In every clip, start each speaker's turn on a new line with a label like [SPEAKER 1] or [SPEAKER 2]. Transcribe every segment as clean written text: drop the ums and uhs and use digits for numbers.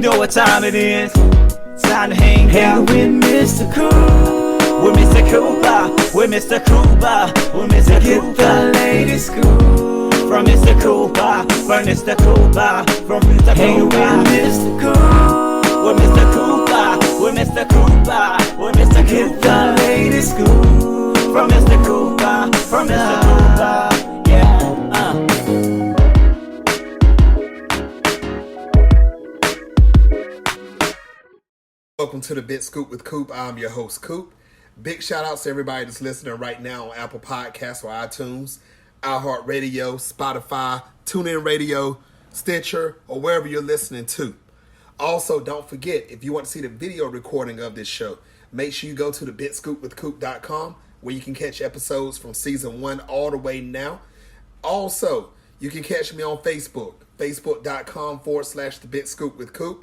[SPEAKER 1] You know what time it is. Time to hang out with Mr. Coop. With Mr. Cooper. With Mr. Cooper. With Mr. Cooper. Get the latest scoop. From Mr. Cooper. From Mr. Cooper. From Mr. Cooper. With Mr. Coop. With Mr. Cooper. With Mr. Cooper. With Mr. Cooper. Get the latest scoop. From Mr. Cooper. From Mr. Cooper. Yeah.
[SPEAKER 2] Welcome to the Bit Scoop with Coop. I'm your host, Coop. Big shout outs to everybody that's listening right now on Apple Podcasts or iTunes, iHeartRadio, Spotify, TuneIn Radio, Stitcher, or wherever you're listening to. Also, don't forget, if you want to see the video recording of this show, make sure you go to thebitscoopwithcoop.com where you can catch episodes from season 1 all the way now. Also, you can catch me on Facebook, facebook.com/thebitscoopwithcoop.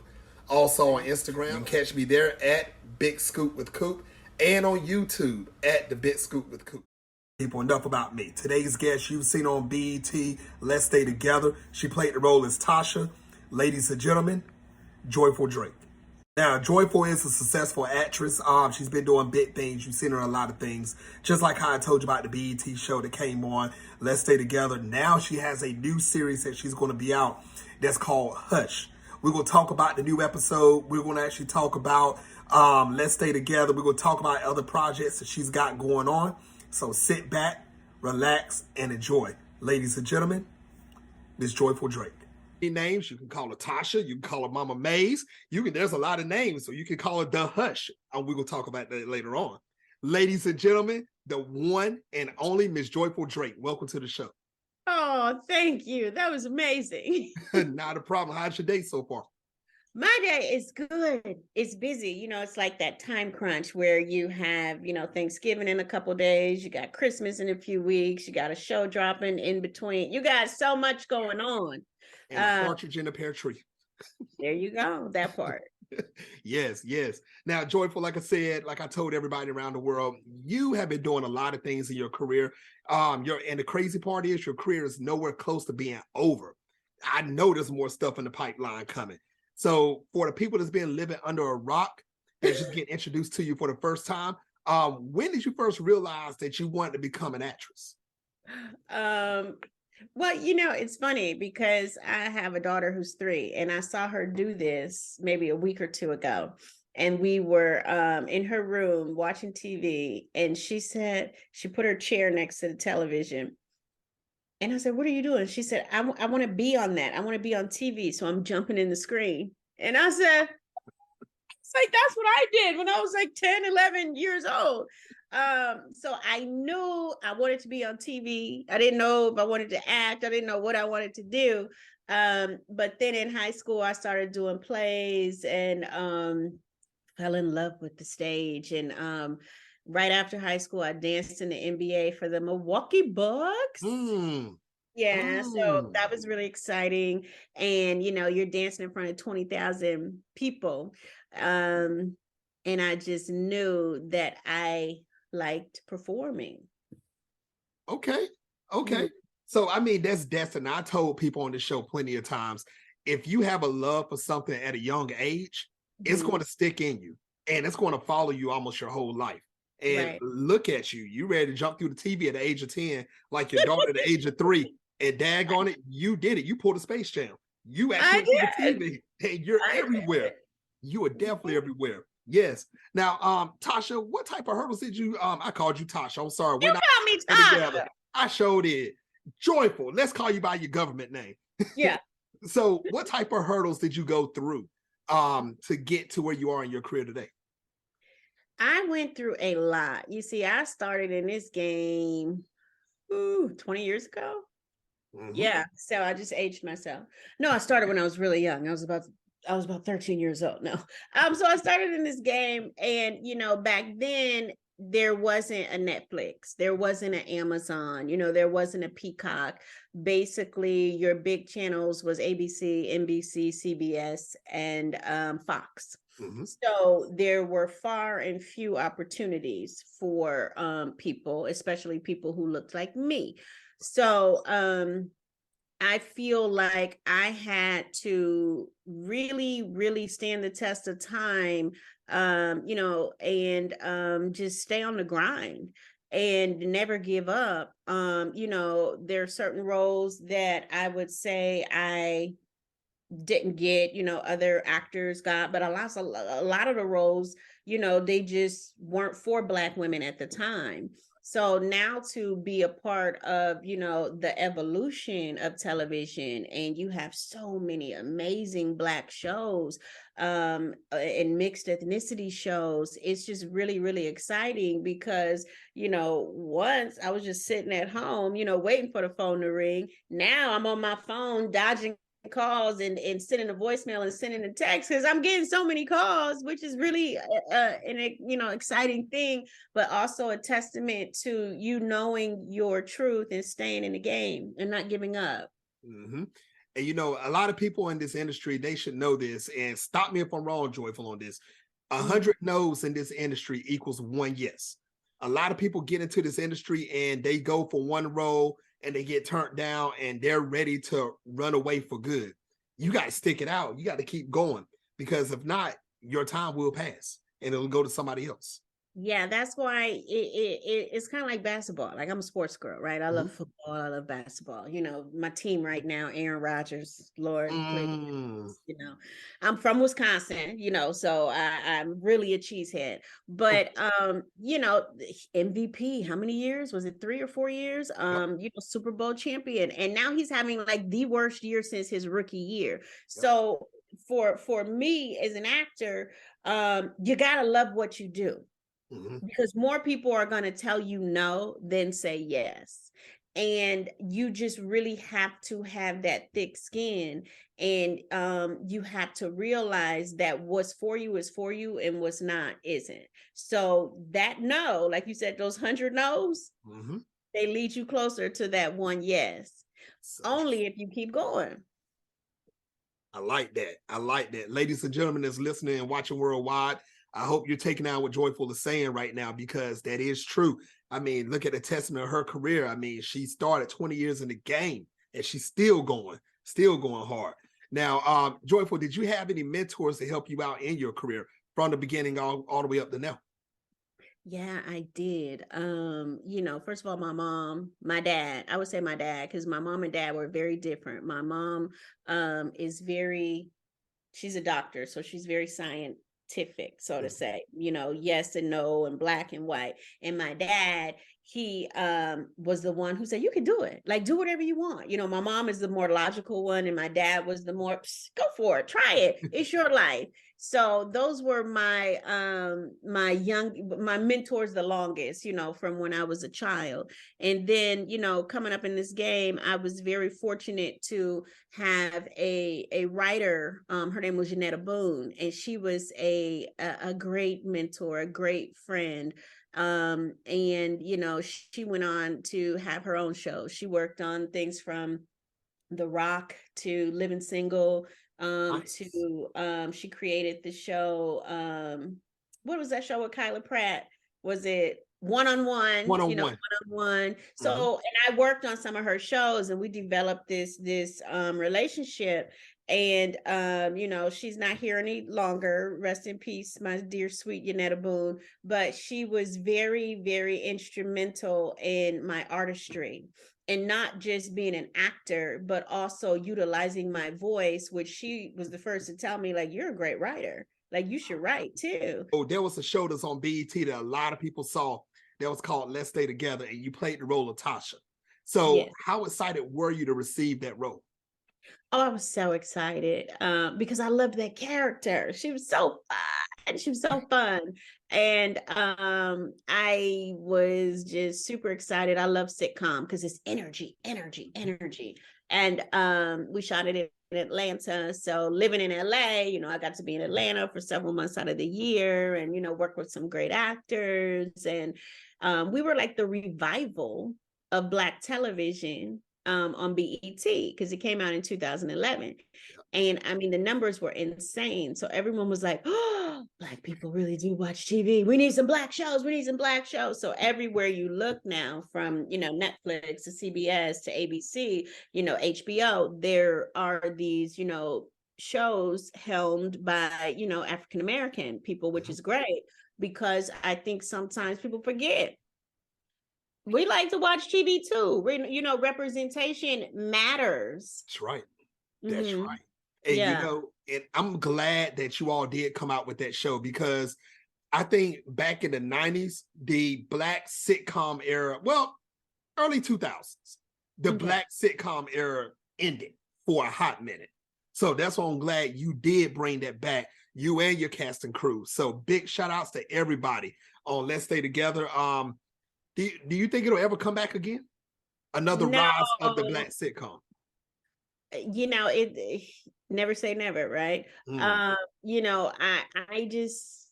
[SPEAKER 2] Also on Instagram, you can catch me there at Big Scoop with Coop, and on YouTube at The Big Scoop with Coop. People, enough about me. Today's guest you've seen on BET, Let's Stay Together. She played the role as Tasha. Ladies and gentlemen, Joyful Drake. Now, Joyful is a successful actress. She's been doing big things. You've seen her in a lot of things. Just like how I told you about the BET show that came on, Let's Stay Together. Now she has a new series that she's going to be out that's called Hush. We're going to talk about the new episode. We're going to actually talk about Let's Stay Together. We're going to talk about other projects that she's got going on. So sit back, relax, and enjoy. Ladies and gentlemen, Miss Joyful Drake. Names, you can call her Tasha. You can call her Mama Maze. There's a lot of names, so you can call her The Hush. And we're going to talk about that later on. Ladies and gentlemen, the one and only Miss Joyful Drake. Welcome to the show.
[SPEAKER 3] Oh, thank you. That was amazing.
[SPEAKER 2] Not a problem. How's your day so far?
[SPEAKER 3] My day is good. It's busy. It's like that time crunch where you have, Thanksgiving in a couple days. You got Christmas in a few weeks. You got a show dropping in between. You got so much going on.
[SPEAKER 2] And a partridge in a pear tree.
[SPEAKER 3] There you go. That part.
[SPEAKER 2] Yes. Now, Joyful, like I said, like I told everybody around the world, you have been doing a lot of things in your career. And the crazy part is your career is nowhere close to being over. I know there's more stuff in the pipeline coming. So for the people that's been living under a rock, that's just getting introduced to you for the first time, when did you first realize that you wanted to become an actress?
[SPEAKER 3] Well, it's funny because I have a daughter who's 3 and I saw her do this maybe a week or 2 ago. And we were in her room watching TV and she said, she put her chair next to the television. And I said, what are you doing? She said, I want to be on that. I want to be on TV. So I'm jumping in the screen. And I said, it's like, that's what I did when I was like 10, 11 years old. So I knew I wanted to be on TV. I didn't know if I wanted to act. I didn't know what I wanted to do. But then in high school, I started doing plays and fell in love with the stage. And right after high school, I danced in the NBA for the Milwaukee Bucks. Yeah, so that was really exciting. And, you're dancing in front of 20,000 people. And I just knew that I liked performing.
[SPEAKER 2] Okay. So, that's destiny. I told people on the show plenty of times, if you have a love for something at a young age, it's going to stick in you and it's going to follow you almost your whole life. And Look at you. You ready to jump through the TV at the age of 10, like your daughter at the age of 3. And daggone it, you did it. You pulled a Space Jam. You actually did the TV and you're everywhere. You are definitely everywhere. Yes. Now, Tasha, what type of hurdles did you, I called you Tasha. I'm sorry.
[SPEAKER 3] You called me Tasha.
[SPEAKER 2] I showed it. Joyful. Let's call you by your government name.
[SPEAKER 3] Yeah.
[SPEAKER 2] So what type of hurdles did you go through to get to where you are in your career today?
[SPEAKER 3] I went through a lot. You see, I started in this game 20 years ago. Mm-hmm. Yeah. So I just aged myself. No, I started when I was really young. I was about 13 years old. No. So I started in this game and, back then there wasn't a Netflix. There wasn't an Amazon, there wasn't a Peacock. Basically your big channels was ABC, NBC, CBS, and Fox. Mm-hmm. So there were far and few opportunities for people, especially people who looked like me. So I feel like I had to really, really stand the test of time, and just stay on the grind and never give up. There are certain roles that I would say I didn't get, other actors got, but a lot of the roles, they just weren't for Black women at the time. So now to be a part of, the evolution of television, and you have so many amazing Black shows, and mixed ethnicity shows, it's just really, really exciting because, once I was just sitting at home, waiting for the phone to ring. Now I'm on my phone dodging calls and sending a voicemail and sending a text because I'm getting so many calls, which is really an exciting thing, but also a testament to you knowing your truth and staying in the game and not giving up.
[SPEAKER 2] Mm-hmm. And a lot of people in this industry, they should know this. And stop me if I'm wrong, Joyful, on this. 100 no's in this industry equals one yes. A lot of people get into this industry and they go for one role and they get turned down and they're ready to run away for good. You got to stick it out. You got to keep going, because if not, your time will pass and it'll go to somebody else.
[SPEAKER 3] Yeah, that's why it's kind of like basketball. Like, I'm a sports girl, right? I love football. I love basketball. My team right now, Aaron Rodgers, Lord, played. I'm from Wisconsin, so I'm really a cheesehead. But MVP, how many years? Was it 3 or 4 years? Super Bowl champion, and now he's having like the worst year since his rookie year. So for me as an actor, you gotta love what you do. Because more people are going to tell you no than say yes. And you just really have to have that thick skin. And you have to realize that what's for you is for you and what's not isn't. So that no, like you said, those 100 no's, they lead you closer to that one yes. Only if you keep going.
[SPEAKER 2] I like that. I like that. Ladies and gentlemen that's listening and watching worldwide, I hope you're taking out what Joyful is saying right now, because that is true. I mean, look at the testament of her career. I mean, she started 20 years in the game and she's still going hard. Now, Joyful, did you have any mentors to help you out in your career from the beginning all the way up to now?
[SPEAKER 3] Yeah, I did. First of all, my dad, I would say my dad, because my mom and dad were very different. My mom she's a doctor, so she's very scientific, so to say, yes and no and black and white. And my dad, he was the one who said, you can do it, like, do whatever you want. My mom is the more logical one, and my dad was the more, go for it, try it, it's your life. So those were my my mentors the longest, from when I was a child. And then, coming up in this game, I was very fortunate to have a writer. Her name was Janetta Boone, and she was a great mentor, a great friend. And she went on to have her own show. She worked on things from The Rock to Living Single, nice. To she created the show, what was that show with Kyla Pratt? Was it One-on-One? One-on-One. So, and I worked on some of her shows, and we developed this relationship. And she's not here any longer. Rest in peace, my dear sweet Yanetta Boone. But she was very, very instrumental in my artistry. And not just being an actor, but also utilizing my voice, which she was the first to tell me, like, you're a great writer. Like, you should write too.
[SPEAKER 2] Oh, there was a show that's on BET that a lot of people saw that was called Let's Stay Together, and you played the role of Tasha. So yes. How excited were you to receive that role?
[SPEAKER 3] Oh, I was so excited because I loved that character. She was so fun. She was so fun. And I was just super excited. I love sitcom because it's energy. And we shot it in Atlanta. So living in LA, I got to be in Atlanta for several months out of the year and, work with some great actors. And we were like the revival of Black television on BET, because it came out in 2011. And I mean, the numbers were insane. So everyone was like, oh, Black people really do watch TV. We need some Black shows. We need some Black shows. So everywhere you look now, from, you know, Netflix to CBS to ABC, you know, HBO, there are these, you know, shows helmed by, you know, African American people, which is great, because I think sometimes people forget we like to watch TV too. You know, representation matters.
[SPEAKER 2] That's right. That's
[SPEAKER 3] Mhm.
[SPEAKER 2] right. And you
[SPEAKER 3] Yeah.
[SPEAKER 2] know, and I'm glad that you all did come out with that show, because I think back in the 90s, the Black sitcom era, well, early 2000s, the
[SPEAKER 3] Okay.
[SPEAKER 2] Black sitcom era ended for a hot minute. So that's why I'm glad you did bring that back, you and your cast and crew. So big shout outs to everybody on Let's Stay Together. Do you think it'll ever come back again? Another
[SPEAKER 3] No,
[SPEAKER 2] rise of the Black sitcom.
[SPEAKER 3] you know, it never say never, right?
[SPEAKER 2] Mm.
[SPEAKER 3] You know, I just,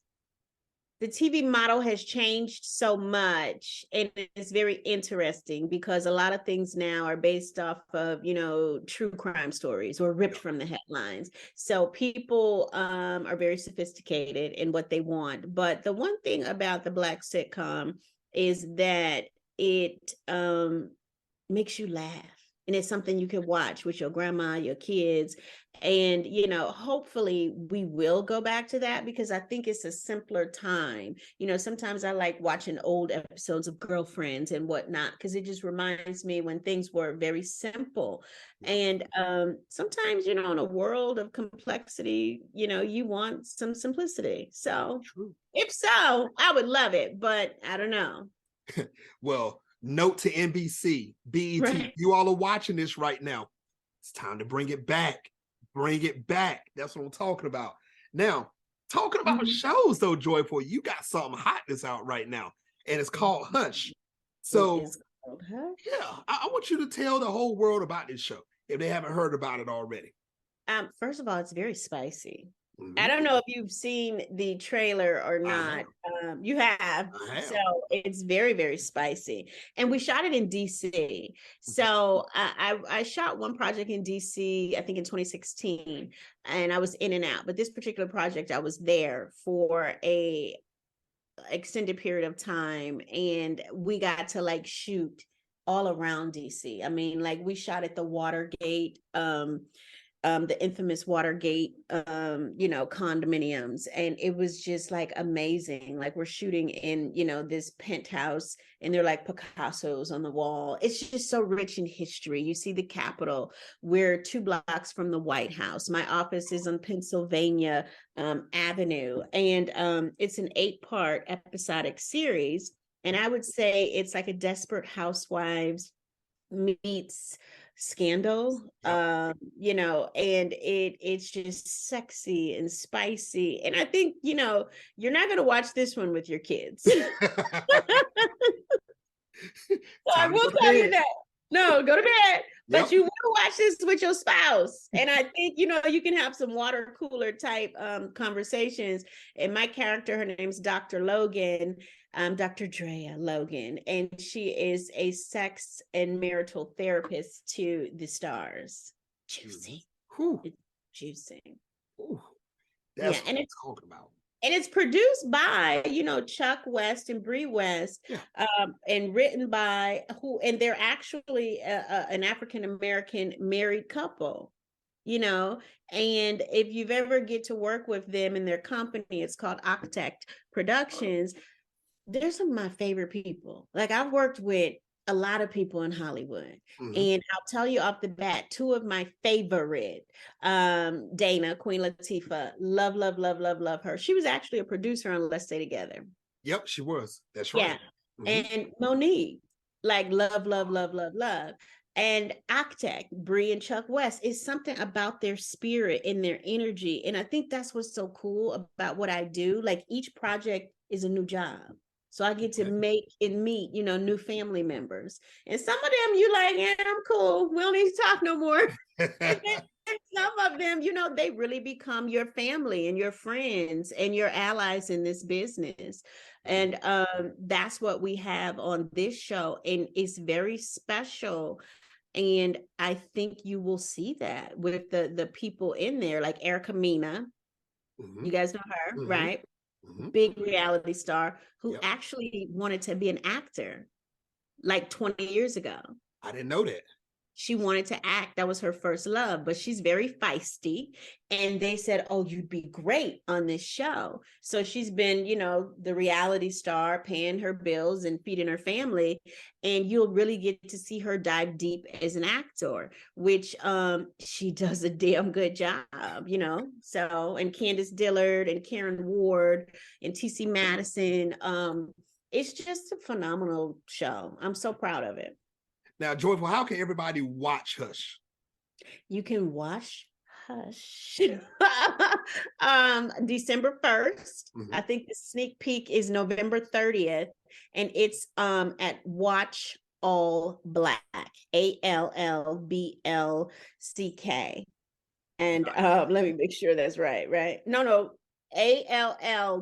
[SPEAKER 3] the TV model has changed so much, and it's very interesting because a lot of things now are based off of, you know, true crime stories or ripped from the headlines. So people are very sophisticated in what they want. But the one thing about the Black sitcom is that it makes you laugh. And it's something you can watch with your grandma, your kids. And, you know, hopefully we will go back to that, because I think it's a simpler time. You know, sometimes I like watching old episodes of Girlfriends and whatnot, because it just reminds me when things were very simple. And sometimes, you know, in a world of complexity, you know, you want some simplicity. So
[SPEAKER 2] True.
[SPEAKER 3] if so, I would love it, but I don't know.
[SPEAKER 2] Well, note to NBC, BET,
[SPEAKER 3] Right.
[SPEAKER 2] you all are watching this right now. It's time to bring it back. Bring it back. That's what I'm talking about. Now, talking about shows though, Joyful, you got something hot that's out right now, and it's called Hush.
[SPEAKER 3] It
[SPEAKER 2] So,
[SPEAKER 3] is called Hush.
[SPEAKER 2] yeah, I want you to tell the whole world about this show if they haven't heard about it already.
[SPEAKER 3] First of all, it's very spicy.
[SPEAKER 2] Mhm.
[SPEAKER 3] I don't know if you've seen the trailer or
[SPEAKER 2] I
[SPEAKER 3] not. You have.
[SPEAKER 2] I have.
[SPEAKER 3] So it's very, very spicy. And we shot it in DC. So I shot one project in DC, I think in 2016, and I was in and out. But this particular project, I was there for a extended period of time, and we got to like shoot all around DC. I mean, like we shot at the Watergate, the infamous Watergate, you know, condominiums. And it was just like amazing. Like we're shooting in, you know, this penthouse, and they're like Picasso's on the wall. It's just so rich in history. You see the Capitol. We're 2 blocks from the White House. My office is on Pennsylvania Avenue. And it's an 8-part episodic series. And I would say it's like a Desperate Housewives meets Scandal. You know, and it's just sexy and spicy. And I think, you know, you're not going to watch this one with your kids. So I will tell you that. No, go to bed. But you will watch this with your spouse. And I think, you know, you can have some water cooler type conversations. And my character, her name's Dr. Logan, Dr. Drea Logan, and she is a sex and marital therapist to the stars. Juicy. It's juicy.
[SPEAKER 2] That's what I'm talking about.
[SPEAKER 3] And it's produced by, you know, Chuck West and Bree West, and written by and they're actually an African-American married couple, you know. And if you've ever get to work with them in their company, it's called Octect Productions. They're some of my favorite people. Like I've worked with a lot of people in Hollywood. And I'll tell you off the bat, 2 of my favorite, Dana, Queen Latifah, love, love, love, love, love her. She was actually a producer on Let's Stay Together.
[SPEAKER 2] Yep, she was. That's right.
[SPEAKER 3] Yeah. And Monique, like love, love, love, love, love. And Octec, Bree and Chuck West, is something about their spirit and their energy. And I think that's what's so cool about what I do. Like each project is a new job. So I get to make and meet, you know, new family members. And some of them you like, yeah, I'm cool. We don't need to talk no more. And then some of them, you know, they really become your family and your friends and your allies in this business. And that's what we have on this show. And it's very special. And I think you will see that with the people in there, like Erica Mena.
[SPEAKER 2] Mm-hmm.
[SPEAKER 3] You guys know her,
[SPEAKER 2] Mm-hmm.
[SPEAKER 3] right?
[SPEAKER 2] Mm-hmm.
[SPEAKER 3] Big reality star who
[SPEAKER 2] Yep.
[SPEAKER 3] actually wanted to be an actor like 20 years ago.
[SPEAKER 2] I didn't know that.
[SPEAKER 3] She wanted to act. That was her first love, but she's very feisty. And they said, oh, you'd be great on this show. So she's been, the reality star, paying her bills and feeding her family. And you'll really get to see her dive deep as an actor, which she does a damn good job, So, and Candace Dillard and Karen Ward and TC Madison. It's just a phenomenal show. I'm so proud of it.
[SPEAKER 2] Now, Joyful, how can everybody watch Hush?
[SPEAKER 3] You can watch Hush December 1st.
[SPEAKER 2] Mm-hmm.
[SPEAKER 3] I think the sneak peek is November 30th, and it's at Watch All Black, ALLBLCK. And let me make sure that's right. No, ALLBLK.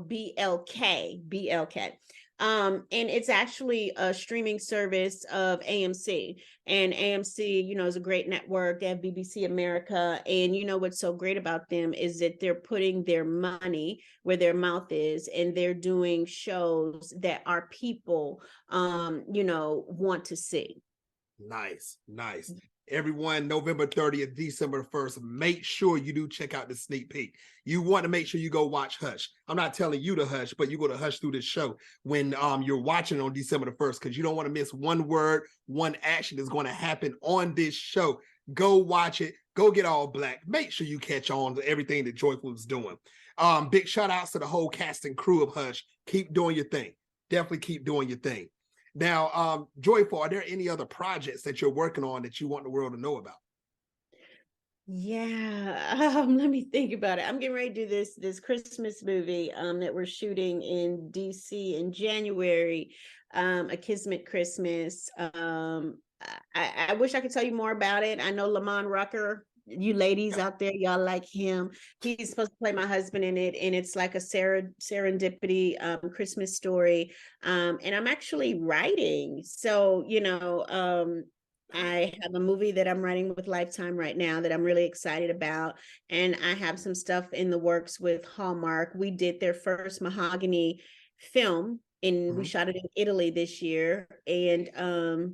[SPEAKER 3] And it's actually a streaming service of AMC, and AMC, is a great network. They have BBC America, and what's so great about them is that they're putting their money where their mouth is, and they're doing shows that our people, want to see.
[SPEAKER 2] Nice. Everyone, November 30th, December 1st, make sure you do check out the sneak peek. You want to make sure you go watch Hush. I'm not telling you to hush, but you go to hush through this show when you're watching on December the 1st, because you don't want to miss one word, one action is going to happen on this show. Go watch it. Go get all black. Make sure you catch on to everything that Joyful is doing. Big shout outs to the whole cast and crew of Hush. Keep doing your thing. Definitely keep doing your thing. Now, Joyful, are there any other projects that you're working on that you want the world to know about?
[SPEAKER 3] Yeah, let me think about it. I'm getting ready to do this Christmas movie that we're shooting in DC in January, A Kismet Christmas. I wish I could tell you more about it. I know Lamont Rucker, you ladies out there, y'all like him. He's supposed to play my husband in it, and it's like a serendipity Christmas story. And I'm actually writing, so I have a movie that I'm writing with Lifetime right now that I'm really excited about, and I have some stuff in the works with Hallmark. We did their first Mahogany film, and we shot it in Italy this year, and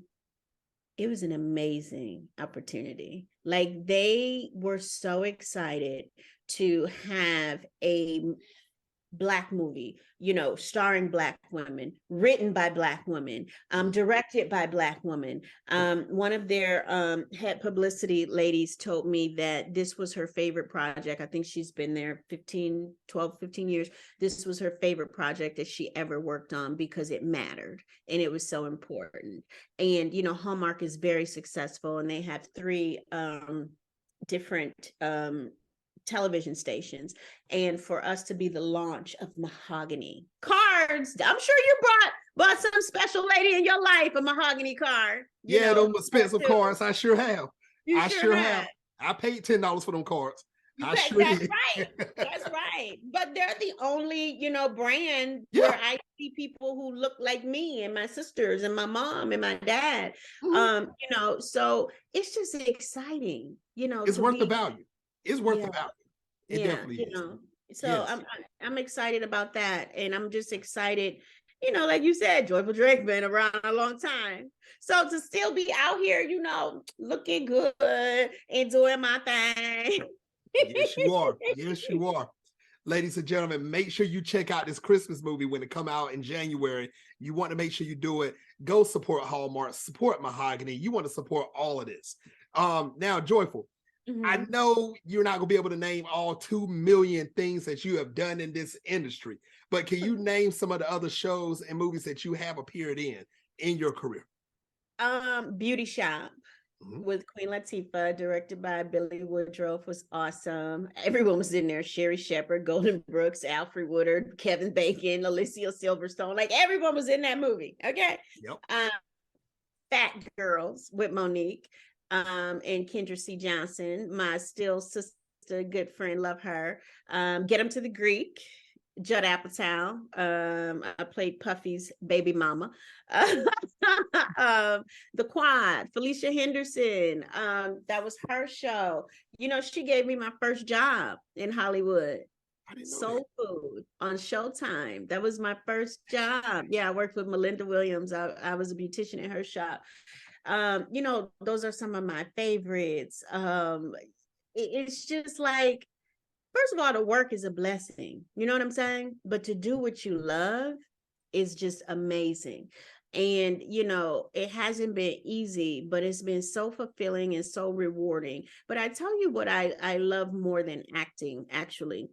[SPEAKER 3] it was an amazing opportunity. Like, they were so excited to have a Black movie, starring Black women, written by Black women, directed by Black women. One of their head publicity ladies told me that this was her favorite project. I think she's been there 15 years. This was her favorite project that she ever worked on because it mattered and it was so important. And, Hallmark is very successful, and they have 3 different television stations, and for us to be the launch of Mahogany cards, I'm sure you bought some special lady in your life a Mahogany card.
[SPEAKER 2] Those expensive cards, I sure have.
[SPEAKER 3] I sure have.
[SPEAKER 2] I paid $10 for them cards.
[SPEAKER 3] That's right. But they're the only, brand where I see people who look like me and my sisters and my mom and my dad. So it's just exciting,
[SPEAKER 2] It's worth the value. It's worth the value. It definitely is.
[SPEAKER 3] So yes. I'm excited about that, and I'm just excited. Like you said, Joyful Drake been around a long time. So to still be out here, looking good and doing my thing.
[SPEAKER 2] Yes, you are. Yes, you are. Ladies and gentlemen, make sure you check out this Christmas movie when it come out in January. You want to make sure you do it. Go support Hallmark, support Mahogany. You want to support all of this. Now, Joyful, I know you're not going to be able to name all 2 million things that you have done in this industry, but can you name some of the other shows and movies that you have appeared in your career?
[SPEAKER 3] Beauty Shop with Queen Latifah, directed by Billy Woodruff, was awesome. Everyone was in there. Sherry Shepherd, Golden Brooks, Alfred Woodard, Kevin Bacon, Alicia Silverstone. Like, everyone was in that movie. Okay.
[SPEAKER 2] Yep.
[SPEAKER 3] Fat Girls with Monique. And Kendra C. Johnson, my still sister, good friend, love her. Get 'Em to the Greek, Judd Apatow. I played Puffy's baby mama. The Quad, Felicia Henderson. That was her show. She gave me my first job in Hollywood.
[SPEAKER 2] I didn't know
[SPEAKER 3] Soul Food on Showtime. That was my first job. Yeah, I worked with Melinda Williams. I was a beautician in her shop. Those are some of my favorites. It's just like, first of all, the work is a blessing. You know what I'm saying? But to do what you love is just amazing. And, it hasn't been easy, but it's been so fulfilling and so rewarding. But I tell you what I love more than acting, actually,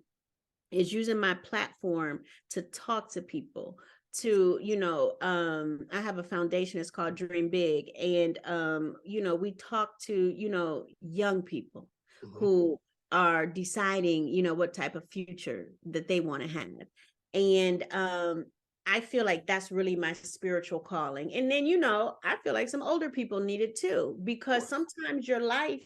[SPEAKER 3] is using my platform to talk to people. I have a foundation, it's called Dream Big. And, we talk to, young people who are deciding, what type of future that they want to have. And I feel like that's really my spiritual calling. And then, I feel like some older people need it too, because sometimes your life,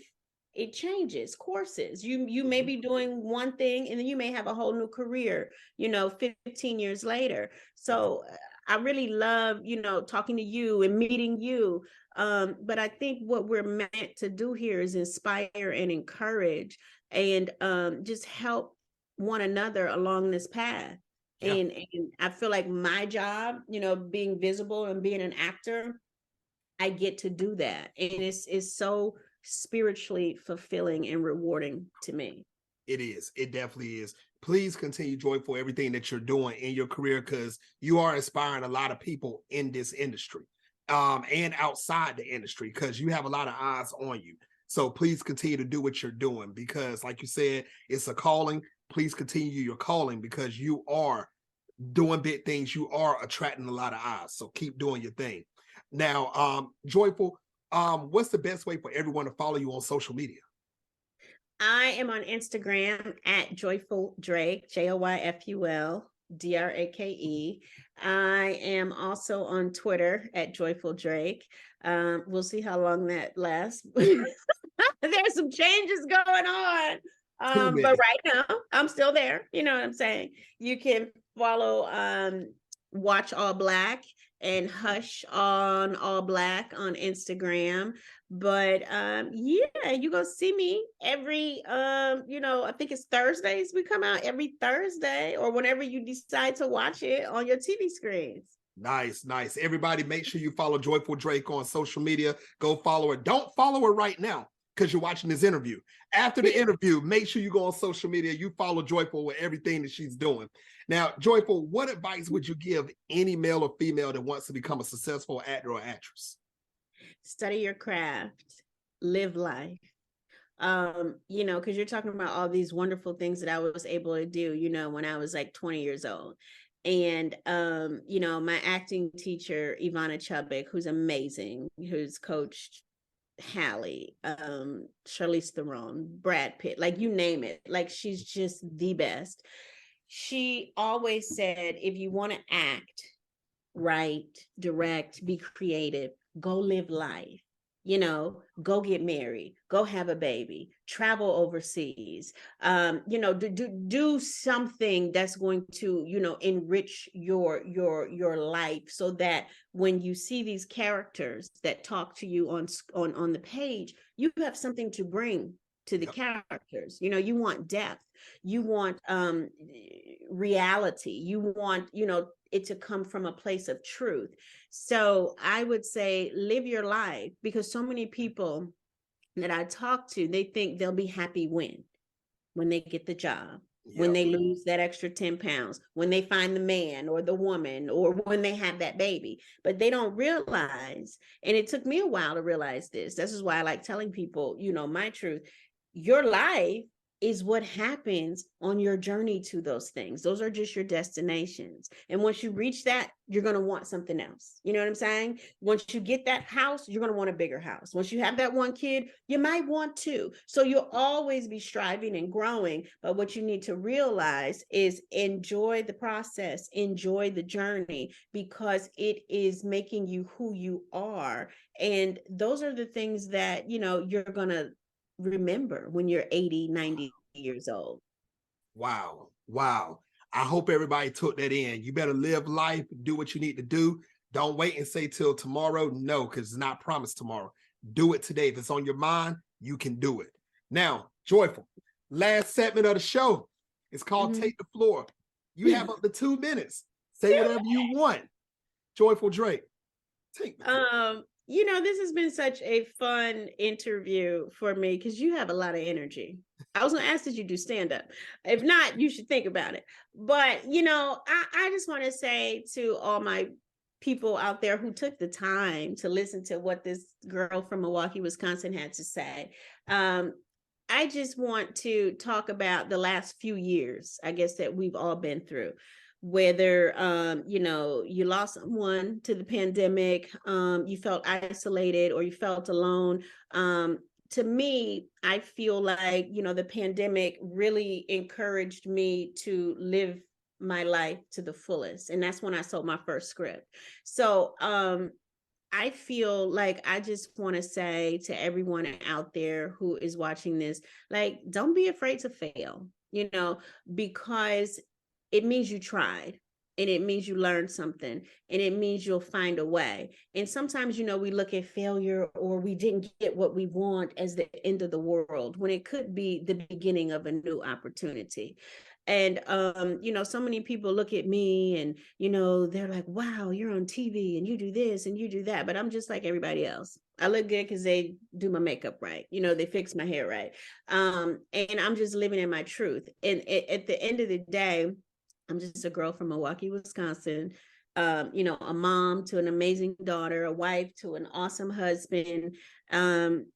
[SPEAKER 3] it changes courses. You may be doing one thing and then you may have a whole new career, 15 years later. So I really love, talking to you and meeting you. But I think what we're meant to do here is inspire and encourage and just help one another along this path.
[SPEAKER 2] Yeah.
[SPEAKER 3] And I feel like my job, being visible and being an actor, I get to do that. And it's so spiritually fulfilling and rewarding to me.
[SPEAKER 2] It is. It definitely is. Please continue, Joy, for everything that you're doing in your career, because you are inspiring a lot of people in this industry and outside the industry, because you have a lot of eyes on you. So please continue to do what you're doing, because like you said, it's a calling. Please continue your calling, because you are doing big things. You are attracting a lot of eyes. So keep doing your thing. Now, Joyful, what's the best way for everyone to follow you on social media?
[SPEAKER 3] I am on Instagram at Joyful Drake, JoyfulDrake. I am also on Twitter at Joyful Drake. We'll see how long that lasts. There's some changes going on. But right now, I'm still there. You know what I'm saying? You can follow Watch All Black and Hush on All Black on Instagram. But yeah, you go see me every I think it's Thursdays. We come out every Thursday, or whenever you decide to watch it on your TV screens.
[SPEAKER 2] Nice. Everybody, make sure you follow Joyful Drake on social media. Go follow her. Don't follow her right now, because you're watching this interview. After the interview, make sure you go on social media. You follow Joyful with everything that she's doing. Now, Joyful, what advice would you give any male or female that wants to become a successful actor or actress?
[SPEAKER 3] Study your craft, live life. Because you're talking about all these wonderful things that I was able to do, when I was like 20 years old. And, my acting teacher, Ivana Chubbuck, who's amazing, who's coached Halle, Charlize Theron, Brad Pitt, like you name it, like she's just the best. She always said, if you want to act, write, direct, be creative, go live life. Go get married, go have a baby, travel overseas, do something that's going to, enrich your life, so that when you see these characters that talk to you on the page, you have something to bring to the characters. You want depth, you want reality, you want, it to come from a place of truth. So I would say live your life, because so many people that I talk to, they think they'll be happy when they get the job, when they lose that extra 10 pounds, when they find the man or the woman, or when they have that baby. But they don't realize, and it took me a while to realize this. This is why I like telling people, my truth. Your life is what happens on your journey to those things. Those are just your destinations. And once you reach that, you're going to want something else. You know what I'm saying? Once you get that house, you're going to want a bigger house. Once you have that one kid, you might want two. So you'll always be striving and growing. But what you need to realize is enjoy the process, enjoy the journey, because it is making you who you are. And those are the things that, you're going to remember when you're 80, 90 years old.
[SPEAKER 2] Wow. I hope everybody took that in. You better live life, do what you need to do. Don't wait and say till tomorrow. No, because it's not promised tomorrow. Do it today. If it's on your mind, you can do it. Now, Joyful, last segment of the show. It's called Take the Floor. You have up to 2 minutes. Say whatever you want. Joyful Drake, take the floor.
[SPEAKER 3] You know, this has been such a fun interview for me because you have a lot of energy. I was going to ask, did you do stand up? If not, you should think about it. But, you know, I just want to say to all my people out there who took the time to listen to what this girl from Milwaukee, Wisconsin had to say. I just want to talk about the last few years, I guess, that we've all been through. Whether you know, you lost someone to the pandemic, you felt isolated or you felt alone. To me, I feel like, you know, the pandemic really encouraged me to live my life to the fullest. And that's when I sold my first script. So I feel like I just want to say to everyone out there who is watching this, like, don't be afraid to fail, you know, because it means you tried and it means you learned something and it means you'll find a way. And sometimes, you know, we look at failure or we didn't get what we want as the end of the world when it could be the beginning of a new opportunity. And, you know, so many people look at me and, you know, they're like, wow, you're on TV and you do this and you do that. But I'm just like everybody else. I look good because they do my makeup right. You know, they fix my hair right. And I'm just living in my truth. And at the end of the day, I'm just a girl from Milwaukee, Wisconsin, you know, a mom to an amazing daughter, a wife to an awesome husband. And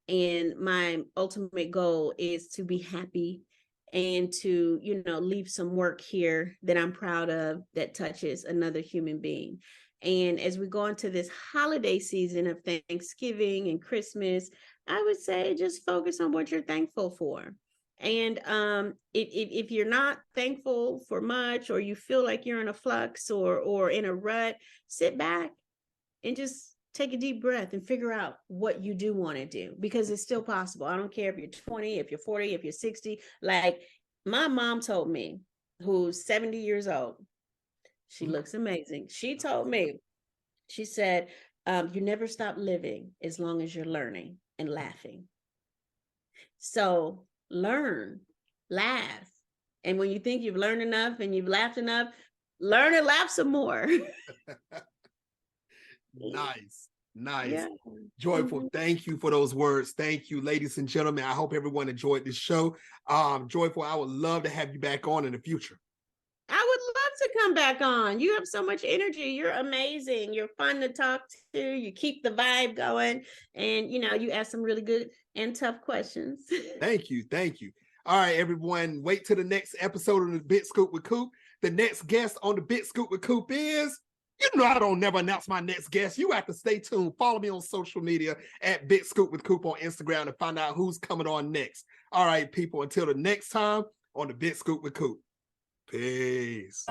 [SPEAKER 3] my ultimate goal is to be happy and to, you know, leave some work here that I'm proud of that touches another human being. And as we go into this holiday season of Thanksgiving and Christmas, I would say just focus on what you're thankful for. And if you're not thankful for much, or you feel like you're in a flux or in a rut, sit back and just take a deep breath and figure out what you do want to do, because it's still possible. I don't care if you're 20, if you're 40, if you're 60. Like my mom told me, who's 70 years old, she looks amazing. She told me, she said, you never stop living as long as you're learning and laughing. So learn, laugh. And when you think you've learned enough and you've laughed enough, learn and laugh some more.
[SPEAKER 2] Nice.
[SPEAKER 3] Yeah.
[SPEAKER 2] Joyful, thank you for those words. Thank you, ladies and gentlemen. I hope everyone enjoyed this show. Joyful, I would love to have you back on in the future.
[SPEAKER 3] I would love to come back on. You have so much energy. You're amazing. You're fun to talk to. You keep the vibe going. And, you know, you ask some really good and tough questions.
[SPEAKER 2] Thank you. Thank you. All right, everyone. Wait till the next episode of the Bit Scoop with Coop. The next guest on the Bit Scoop with Coop is, you know, I don't never announce my next guest. You have to stay tuned. Follow me on social media at Bit Scoop with Coop on Instagram to find out who's coming on next. All right, people, until the next time on the Bit Scoop with Coop. Peace.